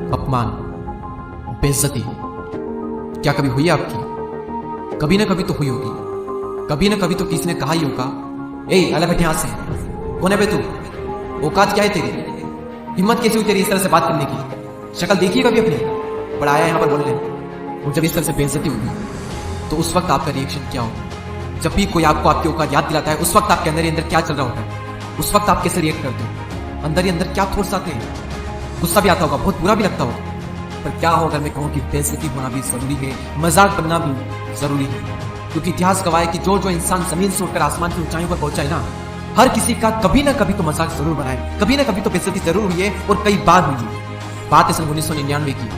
अपमान, बेइज्जती क्या कभी हुई है आपकी? कभी ना कभी तो हुई होगी। कभी ना कभी तो किसी ने कहा ही होगा, ए अलग हट यहां से, कौन है बे तू? औकात क्या है तेरी? हिम्मत कैसी हुई तेरी इस तरह से बात करने की? शक्ल देखी कभी अपनी? बड़ा आया यहां पर बोलने। और जब इस तरह से बेइज्जती होगी तो उस वक्त आपका रिएक्शन क्या होगा? जब भी कोई आपको आपकी औकात याद दिलाता है, उस वक्त आपके अंदर ही अंदर क्या चल रहा होता है? उस वक्त आप कैसे रिएक्ट करते हो? अंदर ही अंदर क्या थॉट्स आते हैं? गुस्सा भी आता होगा, बहुत बुरा भी लगता होगा। पर क्या हो अगर मैं कहूं कि बेइज्जती होना भी जरूरी है, मजाक बनना भी जरूरी है। क्योंकि इतिहास गवाह है कि जो जो इंसान जमीन से उठकर आसमान की ऊंचाइयों पर पहुंचा है ना, हर किसी का कभी ना कभी तो मजाक जरूर बनाए, कभी ना कभी तो बेइज्जती जरूर हुई है और कई बार हुई है। बात है सन 1999 की,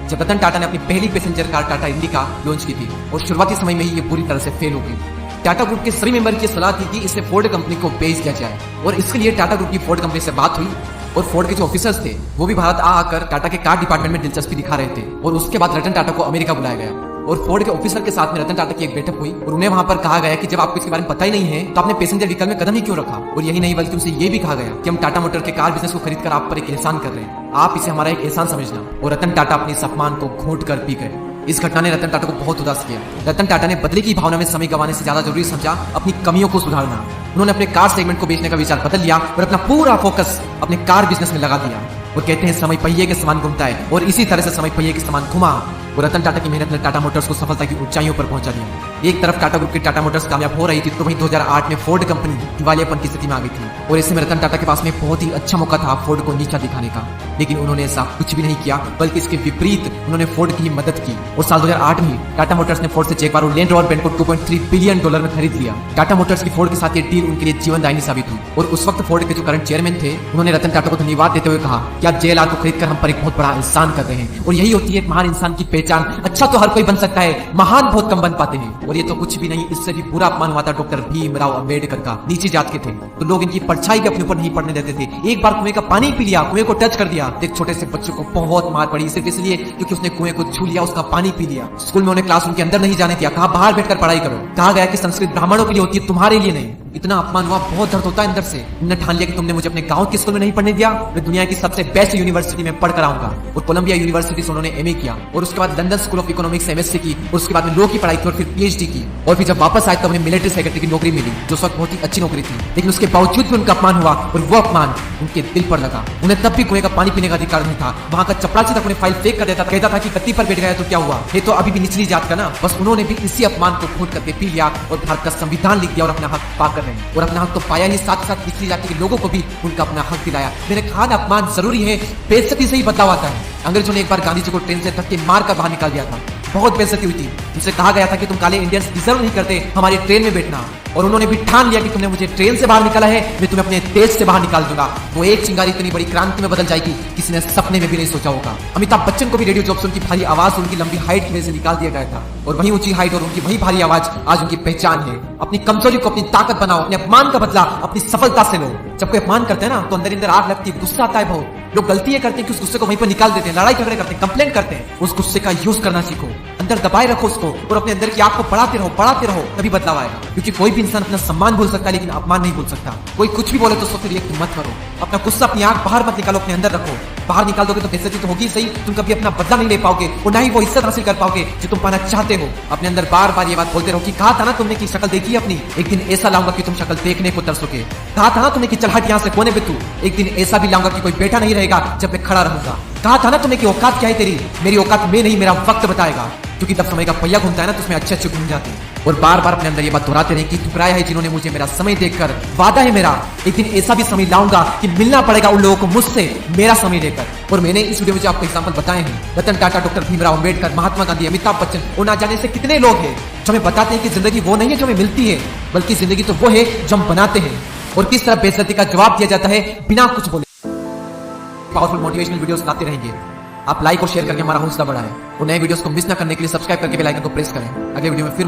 जब रतन टाटा ने अपनी पहली passenger car Tata indica launch की थी और शुरुआती समय में ही ये पूरी तरह से फेल हो गई। टाटा ग्रुप के सभी मेंबर की सलाह थी कि इसे फोर्ड कंपनी को बेच दिया जाए और इसके लिए टाटा ग्रुप की फोर्ड कंपनी से बात हुई और फोर्ड के जो ऑफिसर्स थे वो भी भारत आकर टाटा के कार डिपार्टमेंट में दिलचस्पी दिखा रहे थे। और उसके बाद रतन टाटा को अमेरिका बुलाया गया और फोर्ड के ऑफिसर के साथ में रतन टाटा की एक बैठक हुई और उन्हें वहां पर कहा गया कि जब आपको इसके बारे में पता ही नहीं है तो आपने पैसेंजर व्हीकल में कदम ही क्यों रखा? और यही नहीं बल्कि उनसे ये भी कहा गया कि हम टाटा मोटर के कार बिजनेस को खरीद कर आप पर एक एहसान कर रहे हैं, आप इसे हमारा एक एहसान समझना। और रतन टाटा अपने इस अपमान को घोंट कर पी गए। इस घटना ने रतन टाटा को बहुत उदास किया। रतन टाटा ने बदले की भावना में समय गंवाने से ज्यादा जरूरी समझा अपनी कमियों को सुधारना। उन्होंने अपने कार सेगमेंट को बेचने का विचार बदल लिया और अपना पूरा फोकस अपने कार बिजनेस में लगा दिया। और कहते हैं समय पहिए के समान घूमता है और इसी तरह से समय पहिए के समान घुमा और रतन टाटा की मेहनत ने टाटा मोटर्स को सफलता की ऊंचाइयों पर पहुंचा दिया। एक तरफ टाटा ग्रुप की टाटा मोटर्स कामयाब हो रही थी तो वहीं 2008 में फोर्ड कंपनी दिवालियापन की स्थिति में आ गई थी और ऐसे में रतन टाटा के पास में बहुत ही अच्छा मौका था फोर्ड को नीचा दिखाने का। लेकिन उन्होंने ऐसा कुछ भी नहीं किया, बल्कि इसके विपरीत उन्होंने फोर्ड की मदद की। और साल 2008 में टाटा मोटर्स ने फोर्ड से चेक बार लैंड रोवर बैंड को 2.3 बिलियन डॉलर में खरीद लिया। टाटा मोटर्स की फोर्ड के साथ ये डील उनके लिए जीवनदायिनी साबित हुई। और उस वक्त फोर्ड के जो करंट चेयरमैन थे उन्होंने रतन टाटा को धन्यवाद देते हुए कहा कि आप JLR को खरीदकर हम पर एक बहुत बड़ा एहसान कर रहे हैं। और यही होती है एक महान इंसान की पहचान। अच्छा तो हर कोई बन सकता है, महान बहुत कम बन पाते हैं। और ये तो कुछ भी नहीं, इससे भी बुरा अपमान हुआ था डॉक्टर भीमराव अंबेडकर का। नीचे जात के थे तो लोग इनकी परछाई भी अपने ऊपर नहीं पड़ने देते थे। एक बार कुएं का पानी पी लिया, कुएं को टच कर दिया, एक छोटे से बच्चे को बहुत मार पड़ी सिर्फ इसलिए क्योंकि उसने कुएं को छू लिया, उसका पानी पी लिया। स्कूल में उन्हें क्लासरूम के अंदर नहीं जाने दिया, कहा बाहर बैठकर पढ़ाई करो। कहा गया कि संस्कृत ब्राह्मणों के लिए होती है, तुम्हारे लिए नहीं। इतना अपमान हुआ, बहुत दर्द होता है अंदर से। उन्होंने ठान लिया कि तुमने मुझे अपने गांव के स्कूल में नहीं पढ़ने दिया, मैं दुनिया की सबसे बेस्ट यूनिवर्सिटी में पढ़ कर आऊंगा। और कोलंबिया यूनिवर्सिटी से उन्होंने MA किया और उसके बाद लंदन स्कूल ऑफ इकोनॉमिक्स से MSc की और उसके बाद में लॉ की पढ़ाई की और फिर PhD की। और फिर जब वापस आए तो उन्हें मिलिट्री सेक्रेटरी की नौकरी मिली जो उस वक्त बहुत ही अच्छी नौकरी थी। लेकिन उसके बावजूद भी उनका अपमान हुआ और वो अपमान उनके दिल पर लगा। उन्हें तब भी कुएं का पानी पीने का अधिकार नहीं था। वहां का चपरासी तक उन्हें फाइल फेंक कर देता, कहता था कि गद्दी पर बैठ गया तो क्या हुआ, ये तो अभी भी निचली जात का ना। बस उन्होंने भी इसी अपमान को घोंट करके पी लिया और भारत का संविधान लिख दिया और अपना हक पाकर रहे। और अपना हक तो पाया ही, साथ साथ निचली जाति के लोगों को भी उनका अपना हक दिलाया। मैंने कहा अपमान जरूरी है, बेइज्जती से ही बदलाव आता है। अंग्रेजों ने एक बार गांधी जी को ट्रेन से धक्के मार कर बाहर निकाल दिया था, बहुत बेइज्जती हुई थी। उनसे कहा गया था कि तुम काले इंडियंस डिजर्व नहीं करते हमारी ट्रेन में बैठना। और उन्होंने भी ठान लिया कि तुमने मुझे ट्रेन से बाहर निकाला है, मैं तुम्हें अपने देश से बाहर निकाल दूंगा। वो एक चिंगारी इतनी बड़ी क्रांति में बदल जाएगी किसी ने सपने में भी नहीं सोचा होगा। अमिताभ बच्चन को भी रेडियो जॉब्स उनकी भारी आवाज, उनकी लंबी हाइट की वजह से निकाल दिया गया था। और वही ऊंची हाइट और उनकी वही भारी आवाज आज उनकी पहचान है। अपनी कमजोरी को अपनी ताकत बनाओ, अपने अपमान का बदला अपनी सफलता से लो। जब कोई अपमान करते हैं ना तो अंदर अंदर आग लगती है, गुस्सा आता है बहुत। लोग गलतियां करते हैं कि उस गुस्से को वहीं पर निकाल देते हैं, लड़ाई झगड़े करते हैं, कंप्लेंट करते हैं। उस गुस्से का यूज करना सीखो, अंदर दबाए रखो उसको और अपने अंदर की आग को पढ़ाते रहो, तभी बदलाव आएगा। क्योंकि कोई भी इंसान अपना सम्मान भूल सकता है लेकिन अपमान नहीं भूल सकता। कोई कुछ भी बोले तो उसको फिर रिएक्ट मत करो। अपना गुस्सा, अपनी आग बाहर मत निकालो, अपने अंदर रखो। बाहर निकाल दोगे तो बेइज्जती तो होगी सही, तुम कभी अपना बदला नहीं ले पाओगे और ना ही वो इज्जत हासिल कर पाओगे जो तुम पाना चाहते हो। अपने अंदर बार बार ये बात बोलते रहो कि कहा था ना तुमने कि शक्ल देखी है अपनी, एक दिन ऐसा लाऊंगा कि तुम शक्ल देखने को तरसोगे। कहा था ना तुमने कि चल हट यहाँ से कोने पे तू, एक दिन ऐसा भी लाऊंगा कि कोई बैठा नहीं रहेगा जब मैं खड़ा रहूंगा। कहा था ना तुमने कि औकात क्या है तेरी, मेरी औकात में नहीं मेरा वक्त बताएगा। क्योंकि जब समय का पहिया घूमता है ना तो उसमें अच्छे अच्छे घूम जाते हैं। और बार बार अपने अंदर ये बात दोहराते रहे कि ठुकराया है जिन्होंने मुझे मेरा समय देखकर, वादा है मेरा एक दिन ऐसा भी समय लाऊंगा कि मिलना पड़ेगा उन लोगों को मुझसे मेरा समय लेकर। और मैंने इस वीडियो में जो आपको एग्जांपल बताए हैं, रतन टाटा, डॉक्टर भीमराव अंबेडकर, महात्मा गांधी, अमिताभ बच्चन और ना जाने से कितने लोग हैं जो हमें बताते हैं कि जिंदगी वो नहीं है जो हमें मिलती है, बल्कि जिंदगी तो वो है जो हम बनाते हैं। और किस तरह बेइज्जती का जवाब दिया जाता है बिना कुछ बोले। पावरफुल मोटिवेशनल वीडियोस लाते रहेंगे। आप लाइक और शेयर करके हमारा हौसला बढ़ाएं और नए वीडियोस को मिस ना करने के लिए सब्सक्राइब करके बेल आइकन को प्रेस करें। अगले वीडियो में फिर